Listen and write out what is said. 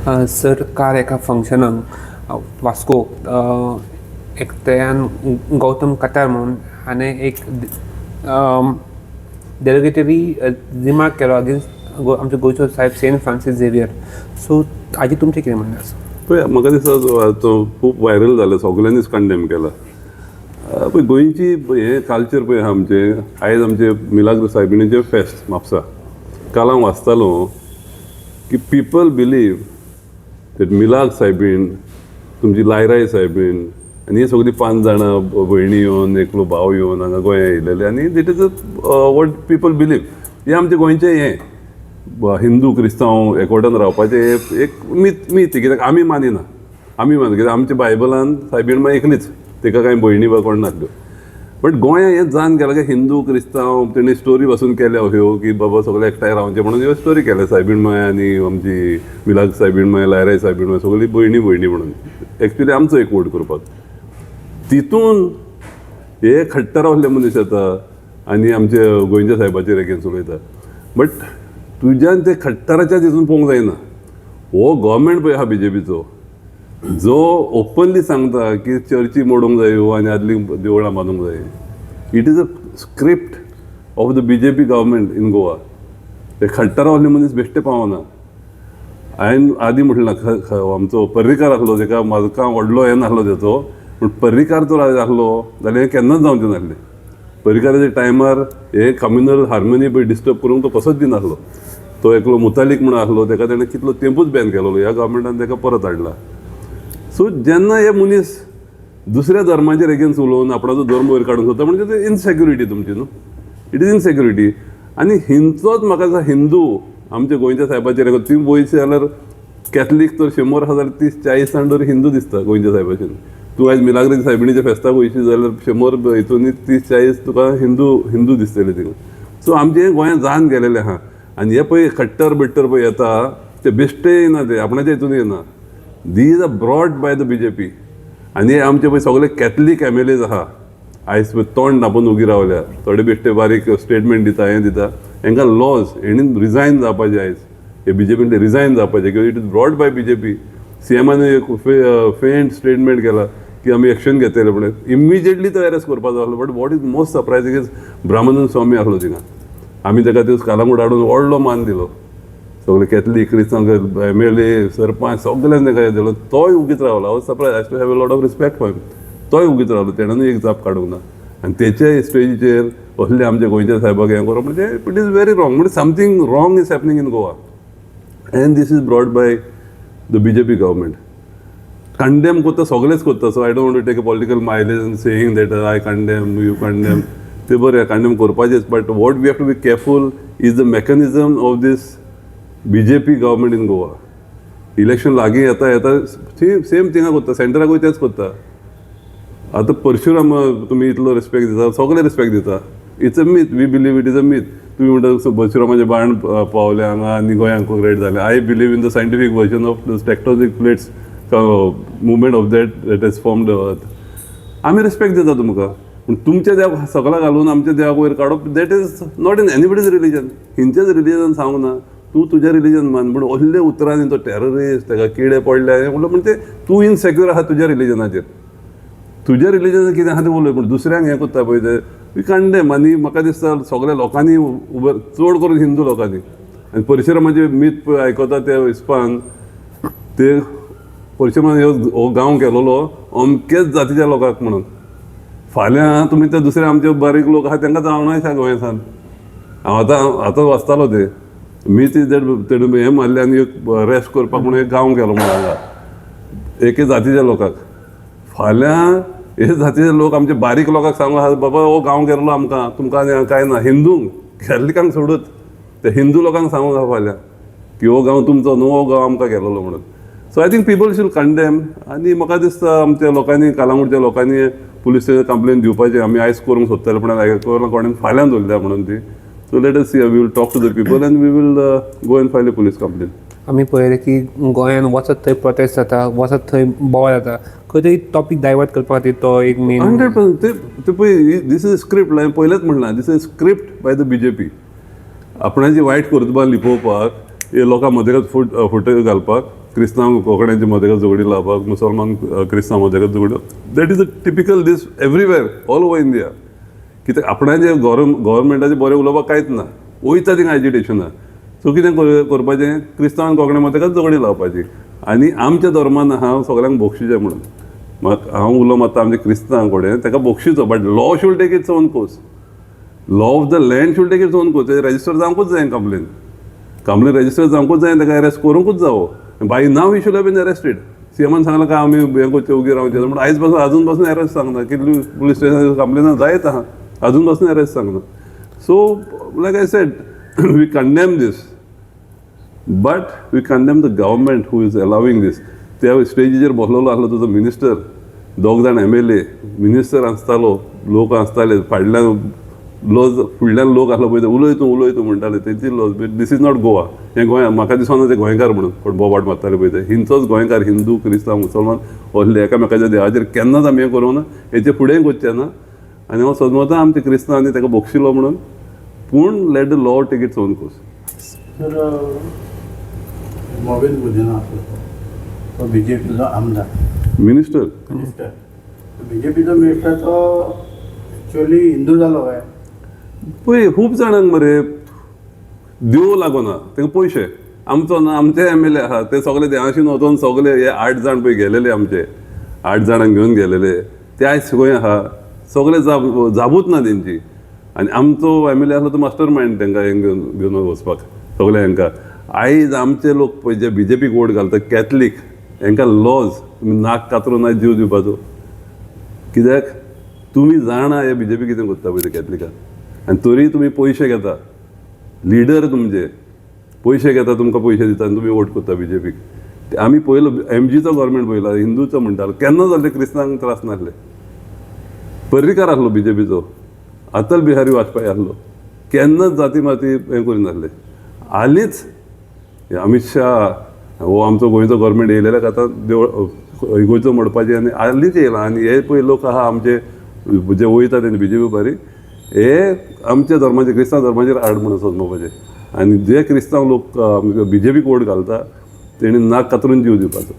Sir काल एका फंक्शनाक वास्को एकट्यान गौतम कटार म्हणून हाणें एक डेलिगेटरी रिमार्क केलो अगेन्स्ट आमचे गोंयचो साहेब सेंट फ्रांसीस झेवियर. सो हाजी तुमचें कितें म्हणणें आसा? पळय म्हाका दिसता तो खूब व्हायरल जालो, सगल्यांनीच कंडेम केला. पळय गोंयची हे कल्चर पळय आमचे आयज आमचे मिलाग्र सायबिणीचें फेस्त म्हापसा. काल हांव वाचतालो की पीपल बिलीव दॅट मिलाग सायबीण, तुमची लायराय सायबीण आनी ही सगळीं 5 जाणां भयणी येवन एकलो भाव येवन हांगा गोंया येयलेले आनी दीट इज वॉट पीपल बिलीव. हें आमचें गोंयचें हें हिंदू क्रिस्तांव एकवटान रावपाचें एक मीत कित्याक आमी मानिना कित्याक आमच्या बायबलान सायबीण मागीर एकलीच, तिका कांय भयणी वा कोण नासल्यो. बट गोंया हें जावन गेलां की हिंदू क्रिस्तांव तेणी स्टोरी पासून केल्या ह्यो की बाबा सगळे एकठांय रावचे म्हणून ह्यो स्टोरी केल्या सायबीण माय आनी आमची मिलाग सायबीण माय, लायराय सायबीण माय सगळीं भयणी म्हणून. एक्चुली आमचो एक वोट करपाक तितून हे खट्टर रावल्ले मनीस येता आनी आमचे गोंयच्या साहेबाचेर एगेन्स्ट उलयता. बट तुज्यान ते खट्टराच्या तितून पळोवंक जायना. हो गव्हर्मेंट पळय आहा बीजेपीचो, जो ओपनली सांगता की चर्ची मोडूंक जायो आनी आदली देवळां बांदूंक जाय. It is a script of the BJP government in Goa. ते खट्टर रावल्ले मनीस बेश्टे पावना. हांवें आदीं म्हटलें आमचो पर्रीकार आसलो, ताका म्हाका व्हडलो हें नासलो तेचो, पूण पर्रीकार जर आसलो जाल्यार हें केन्नाच जावचें नासलें. पर्रीकाराच्या टायमार हे कम्युनल हार्मोनी पळय डिस्टर्ब करूंक तो कसोच दिनासलो. तो एकलो मुतालीक म्हणून आसलो, ताका ताणें कितलो तेंपूच बॅन केलो, ह्या गव्हर्मेंटान ताका परत हाडला. सो जेन्ना हे मनीस दुसऱ्या धर्माचेर एगेन्स्ट उलोवन आपणाचो धर्म वयर काडूंक सोदता म्हणजे ते इनसेक्युरिटी तुमची न्हू. It is इनसेक्युरिटी. आनी हिंदूच म्हाका दिसता हिंदू आमच्या गोंयच्या साहेबाचेर ती वयचे जाल्यार कॅथलीक तर 100 आसा जाल्यार 30-40 जाण हिंदू दिसता गोंयच्या साहेबाचेर. तूं आयज मिलाग्रेची सायबिणीच्या फेस्ताक वयशी जाल्यार 100 हितून 30-40 तुका हिंदू दिसतले थिंगा. सो आमचें हें गोंयांत जावन गेलेलें आहा. आनी हे पळय खट्टर बिट्टर पळय येता ते बेश्टे येना, ते आपणाच्या हितून येना. These are brought by the BJP. आनी हे आमचे पळय सगळे कॅथलीक MLAs आहा आयज पळय तोंड धांपून उगी रावल्या. थोडे बेश्टे बारीक स्टेटमेंट दिता, हें दिता. हांकां लॉज हेणी रिजायन जावपाचें आयज. हे बीजेपीन रिजायन जावपाचें कित्याक it is brought by BJP. CMान एक फेंट स्टेटमेंट केला की आमी एक्शन घेतले, पण इमिजिएटली तो अरेस्ट करपाचो आसलो. But what is most surprising is ब्राह्मणन स्वामी आसलो थिंगा. आमी ताका ते कालांगूट हाडून व्हडलो मान दिलो. सगळे कॅथलीक क्रिस्तांव MLA सरपंच सगळ्यांनी ताका हें दिलो. तोय उगीत रावलो. हांव surprise. I too have a lot of respect for him. तोय उगीत रावलो, तेणेनूय एक जाप काडूंक ना. आनी तेचे स्टेजीचेर असले आमच्या गोंयच्या साहेबाक हें करप म्हणजे इट इज व्हेरी रॉंग. म्हणजे something wrong is happening in Goa and this is brought by the BJP government. Condemn करता सगळेच करता. So I don't want to take a political mileage and saying that I condemn, you condemn. ते बरें condemn करपाचेच. But what we have to be careful is the mechanism of this BJP government in Goa. Election लागीं येता same थिंगा करता, सेंटराकूय तेच करता. आतां परशुराम तुमी इतलो रिस्पेक्ट दिता, सगळे रिस्पेक्ट दिता. It's a myth. We believe it is a myth. तुम्ही म्हणटा परशुरामाचे बाण पावले हांगा आनी गोंयांक ग्रेट जालें. I believe in the scientific version of the tectonic plates movement of that has formed अर्थ. आमी रिस्पेक्ट दिता तुमकां, पूण तुमच्या देवाक सगळ्या घालून आमच्या देवाक वयर काडप that is not in anybody's religion. हिंचेच रिलीजन सांगूंक ना. तूं तुजें रिलीजन मान, पूण असले उतरांनी तो टेररिस्ट ताका किडे पडले म्हणल्यार म्हणजे तूं इनसेक्युअर आहा तुज्या रिलीजनाचेर. तुज्या रिलीजनाचेर कितें आहा तें उलय, पूण दुसऱ्यांक हें करता पळय ते वी कंडेम. आनी म्हाका दिसता सगळ्या लोकांनी चड करून हिंदू लोकांनी आनी परशुरामाचे मीथ पळय आयकता त्या हिसपान ते परशुरामान हो गांव केलोलो अमकेच जातीच्या लोकांक म्हणून. फाल्यां तुमी ते दुसरे आमचे बारीक लोक आहा तांकां जावना दिसता गोंयांसान. हांव आतां वाचतालो ते मीथ इज दॅट तेणें हें मारलें आनी रेस्ट करपाक म्हणून एक गांव केलो म्हणून हांगा एके जातीच्या लोकांक. फाल्यां हे जातीचे लोक आमचे बारीक लोकांक सांगूं बाबा हो गांव केल्लो आमकां, तुमकां कांय ना. हिंदूंक कॅथलिकांक सोडूत ते हिंदू लोकांक सांगूंक जाय फाल्यां की हो गांव तुमचो न्हू, हो गांव आमकां केल्लो म्हणून. So I think people should condemn. आनी म्हाका दिसता आमच्या लोकांनी कालांगूटच्या लोकांनी पुलीस स्टेशन कंप्लेन दिवपाची. आमी आयज करूंक सोदताले पूण कोणें फाल्यां दवरल्या म्हणून ती. So let us see, we will talk to the people and we will go and file a police complaint. आमी पळयलें की गोंयान वचत थंय प्रोटेस्ट जाता, वचत थंय बोवाळ जाता. खंय तरी टॉपीक डायवर्ट करपा खातीर तो एक मेन 100%. ते पळय दीस इज स्क्रिप्ट. पयलेंच म्हणलां this is script by the BJP. आपणाची वायट कर्तुबां लिपोवपाक हे लोकां मदेगत फूट घालपाक, क्रिस्तांव कोंकण्यांची मदेगत झगडी लावपाक, मुसलमान क्रिस्तांव मदेगत झगड्यो. That is a typical this everywhere all over India. कित्याक आपणाचे गव्हर्मेंटाचें बरें उलोवपाक कांयच ना, वयता थिंगा एजिटेशना. सो कितें करपाचें, क्रिस्तांवान कोंकण्या मदेगत झगडी लावपाची. आनी आमच्या धर्मान हांव सगळ्यांक बक्षिचें म्हणून हांव उलो मारता आमच्या क्रिस्तांवां कडेन, ताका बक्षिचो. But law should take its own course. Law of the land should take its own course. तें रजिस्टर जावंकूच जाय कंप्लेन रजिस्टर जावंकूच जाय, ताका अरेस्ट करूंकूच जावो. By now you should have been arrested. सीएमान सांगलां काय आमी हें करचें उगी रावचें म्हणून आयज पासून आजून पासून अरेस्ट सांगना. कितली पुलीस स्टेशन कंप्लेन जायत आहा, आजून पासून अरेस्ट सांगना. So like I said, we condemn this, but we condemn the government who is allowing this. त्या स्टेजीचेर बसलेलो आसलो तुजो मिनिस्टर, 2 जाण MLA, मिनिस्टर आसतालो, लोक आसताले फाटल्यान, फुडल्यान लोक आसलो पळय ते उलय तूं म्हणटाले, तेंची laws. This is not Goa. हें गोंयां म्हाका दिसना ते गोंयकार म्हणून कोण बोबाट मारताले पळय ते. हिंचोच गोंयकार, हिंदू क्रिस्तांव मुसलमान असले एकामेकाच्या देवाचेर केन्नाच आमी हें करूं ना, हेचे फुडेंय वचचें ना. आनी हांव सदमता आमच्या क्रिस्तांवांनी ताका बक्षिलो म्हणून. पूण let the law take its own course. तर मोबाईल बुद्धीना आसलो तो BJPचो आमदार मिनिस्टर BJPचो मिनिस्टर तो एक्चुअली हिंदू जालो काय पळय खूब जाणांक मरे देव लागना, तांकां पयशे. आमचो ना, आमचे MLA आहा ते सगळे देवाशीन वचोन सगळे हे 8 जाण पळय गेलेले, आमचे 8 जाणांक घेवन गेलेले, ते आयज खंय आहा, सगळे जाबूच ना तेंची. आनी आमचो MLA आसलो तो मास्टर मायंड तांकां हें घेवन वचपाक सगळे हांकां. आयज आमचे लोक पळय जे BJPक वोट घालता, कॅथलीक, हांकां लॉज तुमी नाक कातरून आयज जीव दिवपाचो. कित्याक तुमी जाणा हे BJP कितें करता पळय ते कॅथलिकाक. आनी तरी तुमी पयशे घेता, लिडर तुमचे पयशे घेता, तुमकां पयशे दिता आनी तुमी वोट करता BJPक. आमी पयलो MGचो गव्हर्मेंट पयला, हिंदूचो म्हणटालो, केन्ना जाल्ले क्रिस्तांवांक त्रास नासले. पर्रीकार आसलो BJPचो, अटल बिहारी वाजपेयी आसलो, केन्नाच जाती माती हें करिनासले. हालींच अमित शाह हो आमचो गोंयचो गव्हर्मेंट येयलेल्याक आतां गोंयचो म्हणपाचें, आनी हालींच येयलां. आनी हे पळय लोक आहा आमचे जे वयता तेंचे BJP बारी, हे आमच्या धर्माचेर, क्रिस्तांव धर्माचेर आड म्हणून सोजमोवपाचें. आनी जे क्रिस्तांव लोक BJPक वोट घालता तेणी नाक कातरून जीव दिवपाचो.